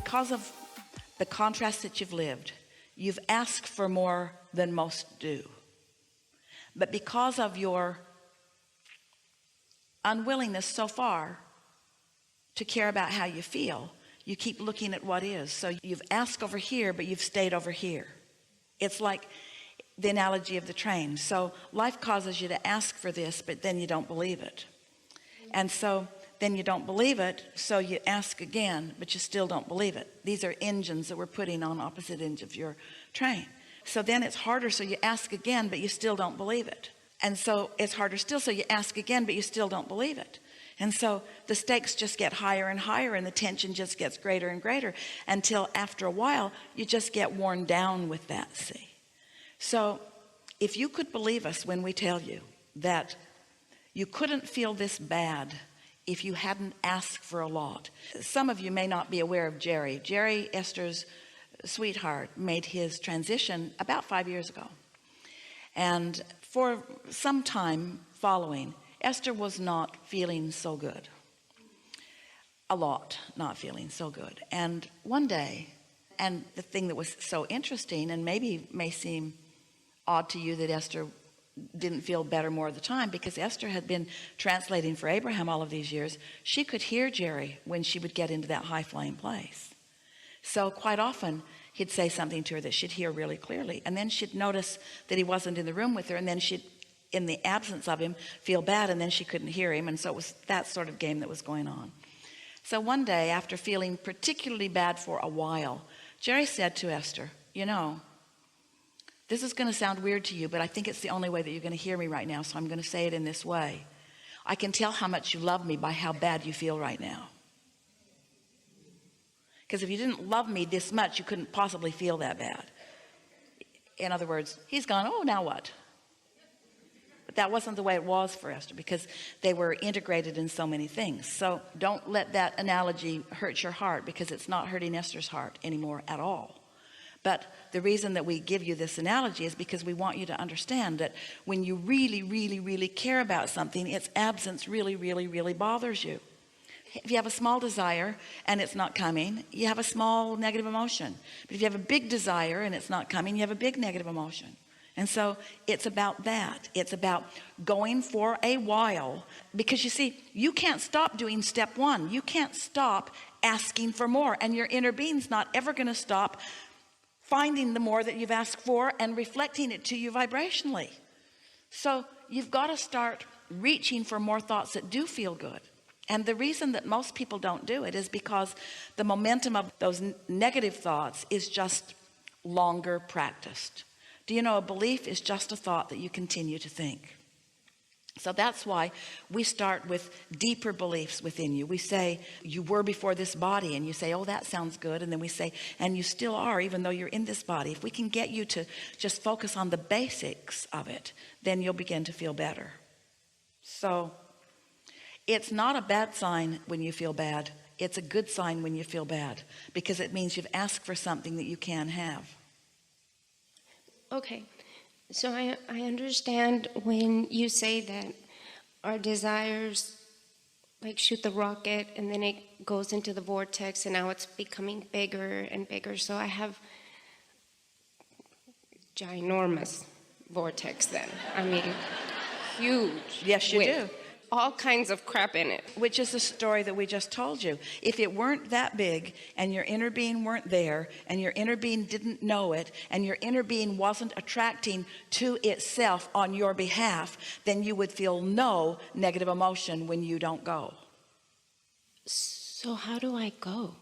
because of the contrast that you've lived, you've asked for more than most do. But because of your unwillingness so far to care about how you feel, you keep looking at what is. So you've asked over here, but you've stayed over here. It's like the analogy of the train. So life causes you to ask for this, but then you don't believe it. And so then you don't believe it, so you ask again, but you still don't believe it. These are engines that we're putting on opposite ends of your train. So then it's harder, so you ask again, but you still don't believe it. And so it's harder still, so you ask again, but you still don't believe it. And so the stakes just get higher and higher, and the tension just gets greater and greater, until after a while you just get worn down with that. See, so if you could believe us when we tell you that you couldn't feel this bad if you hadn't asked for a lot. Some of you may not be aware of Jerry. Jerry, Esther's sweetheart, made his transition about 5 years ago, and for some time following, Esther was not feeling so good, a lot not feeling so good. And one day, and the thing that was so interesting, and maybe may seem odd to you, that Esther didn't feel better more of the time, because Esther had been translating for Abraham all of these years. She could hear Jerry when she would get into that high flying place. So quite often he'd say something to her that she'd hear really clearly, and then she'd notice that he wasn't in the room with her, and then she'd, in the absence of him, feel bad, and then she couldn't hear him. And so it was that sort of game that was going on. So one day, after feeling particularly bad for a while, Jerry said to Esther, you know, this is going to sound weird to you, but I think it's the only way that you're going to hear me right now, so I'm going to say it in this way. I can tell how much you love me by how bad you feel right now. Because if you didn't love me this much, you couldn't possibly feel that bad. In other words, he's gone, oh, now what? But that wasn't the way it was for Esther, because they were integrated in so many things. So don't let that analogy hurt your heart, because it's not hurting Esther's heart anymore at all. But the reason that we give you this analogy is because we want you to understand that when you really, really, really care about something, its absence really, really, really bothers you. If you have a small desire and it's not coming, you have a small negative emotion. But if you have a big desire and it's not coming, you have a big negative emotion. And so it's about that. It's about going for a while, because you see, you can't stop doing step one. You can't stop asking for more, and your inner being's not ever going to stop finding the more that you've asked for and reflecting it to you vibrationally. So you've got to start reaching for more thoughts that do feel good. And the reason that most people don't do it is because the momentum of those negative thoughts is just longer practiced. Do you know, a belief is just a thought that you continue to think. So that's why we start with deeper beliefs within you. We say, you were before this body, and you say, oh, that sounds good. And then we say, and you still are, even though you're in this body. If we can get you to just focus on the basics of it, then you'll begin to feel better. So it's not a bad sign when you feel bad. It's a good sign when you feel bad, because it means you've asked for something that you can have. Okay, so I understand when you say that our desires like shoot the rocket, and then it goes into the vortex, and now it's becoming bigger and bigger. So I have ginormous vortex then. I mean, huge. Yes, you do. All kinds of crap in it. Which is the story that we just told you. If it weren't that big, and your inner being weren't there, and your inner being didn't know it, and your inner being wasn't attracting to itself on your behalf, then you would feel no negative emotion when you don't go. So how do I go?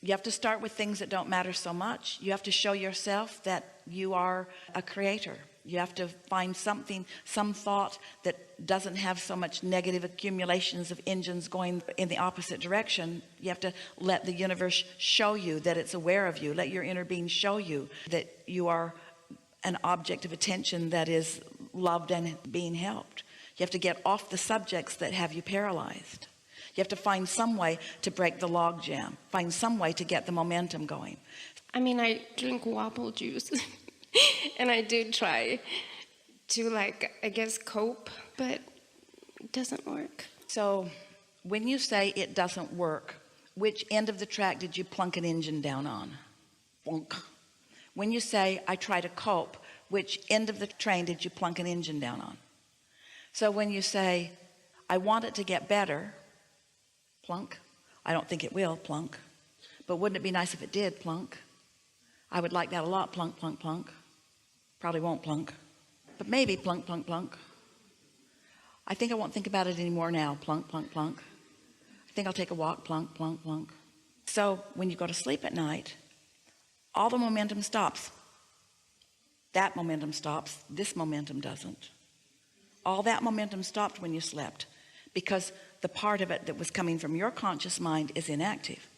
You have to start with things that don't matter so much. You have to show yourself that you are a creator. You have to find something, some thought that doesn't have so much negative accumulations of engines going in the opposite direction. You have to let the universe show you that it's aware of you. Let your inner being show you that you are an object of attention that is loved and being helped. You have to get off the subjects that have you paralyzed. You have to find some way to break the log jam. Find some way to get the momentum going. I mean, I drink wobble juice. And I do try to, like, I guess, cope, but it doesn't work. So when you say it doesn't work, which end of the track did you plunk an engine down on? Plunk. When you say, I try to cope, which end of the train did you plunk an engine down on? So when you say, I want it to get better, plunk. I don't think it will, plunk. But wouldn't it be nice if it did, plunk? I would like that a lot, plunk, plunk, plunk. Probably won't, plunk. But maybe, plunk, plunk, plunk. I think I won't think about it anymore now, plunk, plunk, plunk. I think I'll take a walk, plunk, plunk, plunk. So when you go to sleep at night, all the momentum stops. That momentum stops. This momentum doesn't. All that momentum stopped when you slept, because the part of it that was coming from your conscious mind is inactive.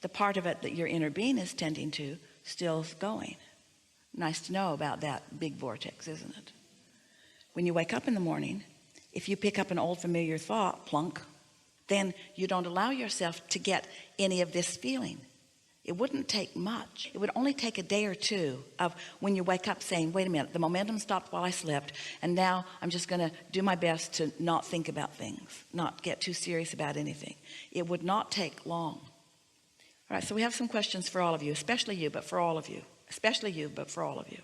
The part of it that your inner being is tending to still is going. Nice to know about that big vortex, isn't it? When you wake up in the morning, if you pick up an old familiar thought, plunk, then you don't allow yourself to get any of this feeling. It wouldn't take much. It would only take a day or two of when you wake up saying, wait a minute, the momentum stopped while I slept, and now I'm just going to do my best to not think about things, not get too serious about anything. It would not take long. All right, so we have some questions for all of you, especially you, but for all of you. Especially you, but for all of you.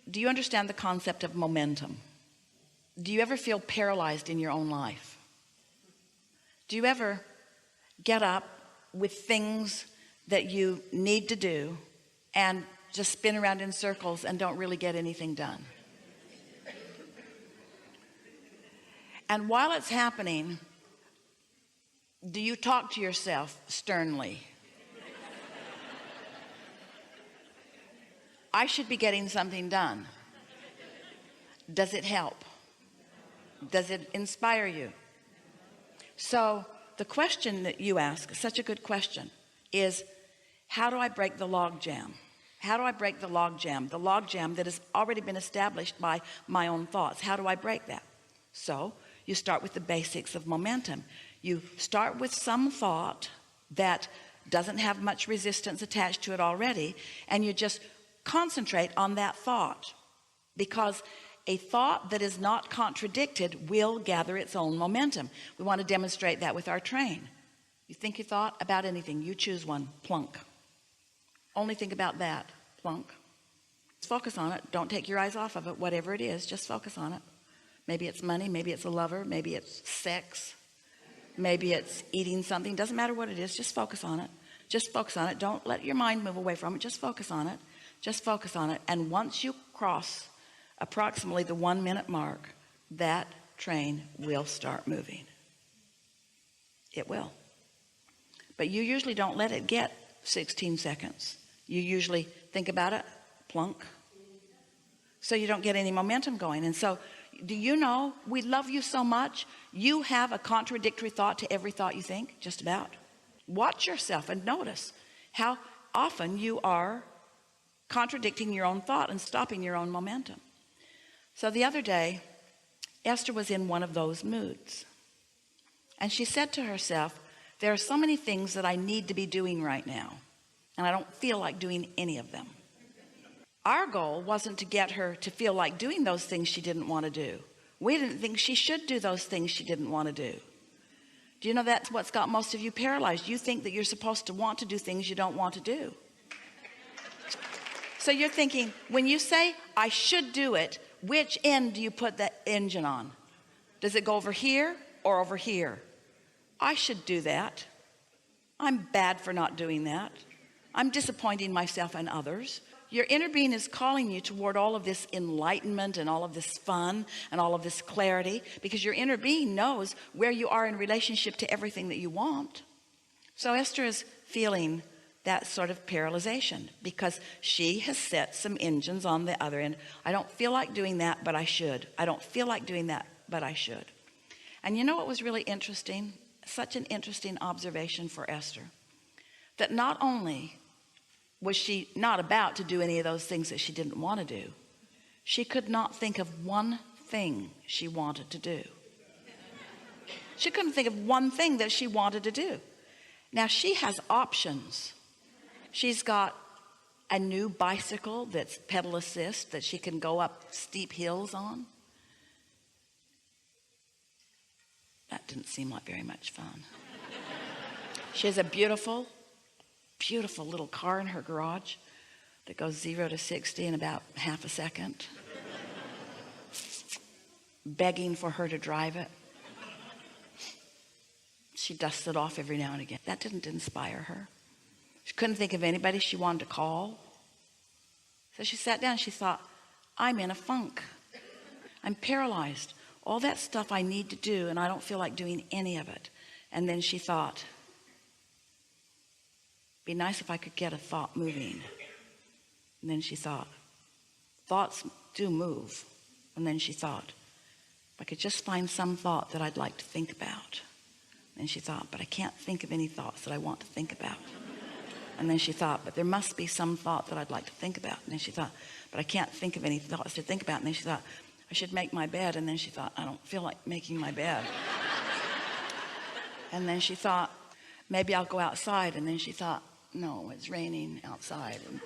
Do you understand the concept of momentum? Do you ever feel paralyzed in your own life? Do you ever get up with things that you need to do and just spin around in circles and don't really get anything done? And while it's happening, do you talk to yourself sternly? I should be getting something done. Does it help? Does it inspire you? So the question that you ask, such a good question, is how do I break the log jam? How do I break the log jam? The log jam that has already been established by my own thoughts. How do I break that? So you start with the basics of momentum. You start with some thought that doesn't have much resistance attached to it already, and you just concentrate on that thought, because a thought that is not contradicted will gather its own momentum. We want to demonstrate that with our train. You think your thought about anything, you choose one, plunk. Only think about that, plunk. Just focus on it. Don't take your eyes off of it. Whatever it is, just focus on it. Maybe it's money, maybe it's a lover, maybe it's sex, maybe it's eating something. Doesn't matter what it is, just focus on it. Just focus on it. Don't let your mind move away from it. Just focus on it. Just focus on it. And once you cross approximately the 1 minute mark, that train will start moving. It will. But you usually don't let it get 16 seconds. You usually think about it, plunk. So you don't get any momentum going. And so, do you know, we love you so much, you have a contradictory thought to every thought you think, just about. Watch yourself and notice how often you are contradicting your own thought and stopping your own momentum. So the other day, Esther was in one of those moods. And she said to herself, there are so many things that I need to be doing right now, and I don't feel like doing any of them. Our goal wasn't to get her to feel like doing those things she didn't want to do. We didn't think she should do those things she didn't want to do. Do you know that's what's got most of you paralyzed? You think that you're supposed to want to do things you don't want to do. So you're thinking, when you say, I should do it, which end do you put the engine on? Does it go over here or over here? I should do that. I'm bad for not doing that. I'm disappointing myself and others. Your inner being is calling you toward all of this enlightenment and all of this fun and all of this clarity, because your inner being knows where you are in relationship to everything that you want. So Esther is feeling that sort of paralyzation because she has set some engines on the other end. I don't feel like doing that, but I should. I don't feel like doing that, but I should. And you know what was really interesting? Such an interesting observation for Esther, that not only was she not about to do any of those things that she didn't want to do, she could not think of one thing she wanted to do. She couldn't think of one thing that she wanted to do. Now she has options. She's got a new bicycle that's pedal assist that she can go up steep hills on. That didn't seem like very much fun. She has a beautiful, beautiful little car in her garage that goes 0 to 60 in about half a second, begging for her to drive it. She dusts it off every now and again. That didn't inspire her. She couldn't think of anybody she wanted to call. So she sat down and she thought, I'm in a funk. I'm paralyzed. All that stuff I need to do, and I don't feel like doing any of it. And then she thought, be nice if I could get a thought moving. And then she thought, thoughts do move. And then she thought, if I could just find some thought that I'd like to think about. And she thought, but I can't think of any thoughts that I want to think about. And then she thought, but there must be some thought that I'd like to think about. And then she thought, but I can't think of any thoughts to think about. And then she thought, I should make my bed. And then she thought, I don't feel like making my bed. And then she thought, maybe I'll go outside. And then she thought, no, it's raining outside. And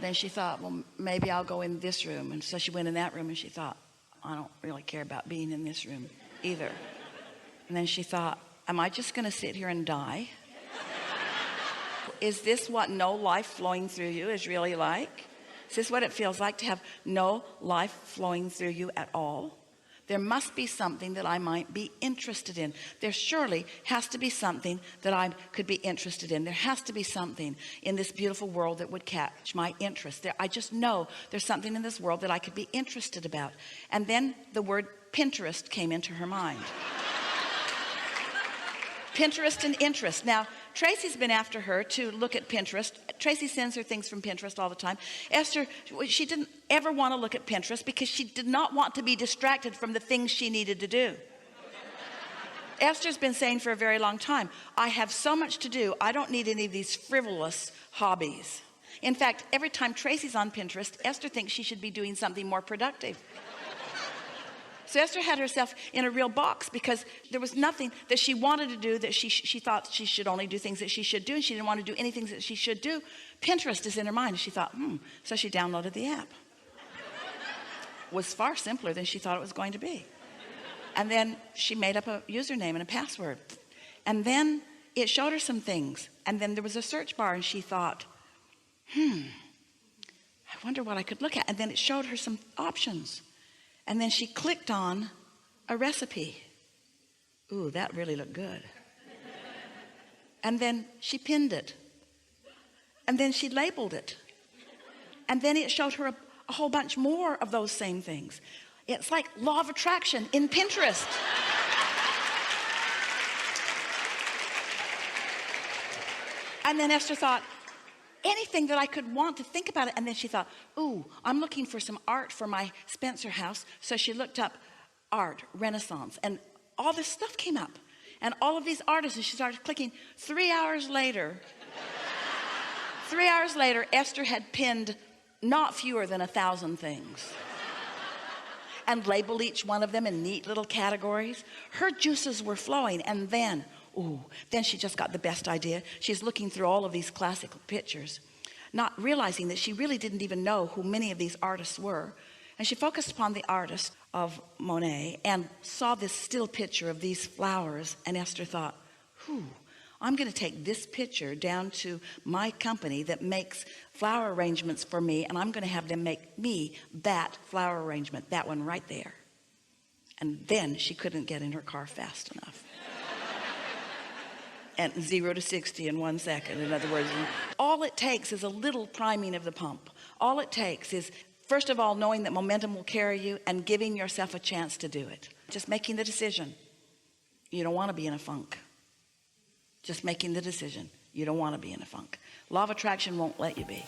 then she thought, well, maybe I'll go in this room. And so she went in that room and she thought, I don't really care about being in this room either. And then she thought, am I just going to sit here and die? Is this what no life flowing through you is really like? Is this what it feels like to have no life flowing through you at all? There must be something that I might be interested in. There surely has to be something that I could be interested in. There has to be something in this beautiful world that would catch my interest. I just know there's something in this world that I could be interested about. And then the word Pinterest came into her mind. Pinterest and interest. Now, Tracy's been after her to look at Pinterest. Tracy sends her things from Pinterest all the time. Esther, she didn't ever want to look at Pinterest because she did not want to be distracted from the things she needed to do. Esther's been saying for a very long time, I have so much to do, I don't need any of these frivolous hobbies. In fact, every time Tracy's on Pinterest, Esther thinks she should be doing something more productive. So Esther had herself in a real box because there was nothing that she wanted to do that she thought she should only do things that she should do, and she didn't want to do anything that she should do. Pinterest is in her mind, and she thought, so she downloaded the app. It was far simpler than she thought it was going to be. And then she made up a username and a password. And then it showed her some things. And then there was a search bar, and she thought, I wonder what I could look at. And then it showed her some options. And then she clicked on a recipe. Ooh, that really looked good. And then she pinned it. And then she labeled it. And then it showed her a whole bunch more of those same things. It's like law of attraction in Pinterest. And then Esther thought, anything that I could want to think about it. And then she thought, ooh, I'm looking for some art for my Spencer house. So she looked up art, Renaissance, and all this stuff came up. And all of these artists, and she started clicking. 3 hours later, Esther had pinned not fewer than 1,000 things. And labeled each one of them in neat little categories. Her juices were flowing. And then she just got the best idea. She's looking through all of these classical pictures, not realizing that she really didn't even know who many of these artists were. And she focused upon the artist of Monet and saw this still picture of these flowers. And Esther thought, I'm going to take this picture down to my company that makes flower arrangements for me, and I'm going to have them make me that flower arrangement, that one right there. And then she couldn't get in her car fast enough. And 0 to 60 in 1 second. In other words, all it takes is a little priming of the pump. All it takes is, first of all, knowing that momentum will carry you and giving yourself a chance to do it. Just making the decision. You don't want to be in a funk. Just making the decision. You don't want to be in a funk. Law of attraction won't let you be.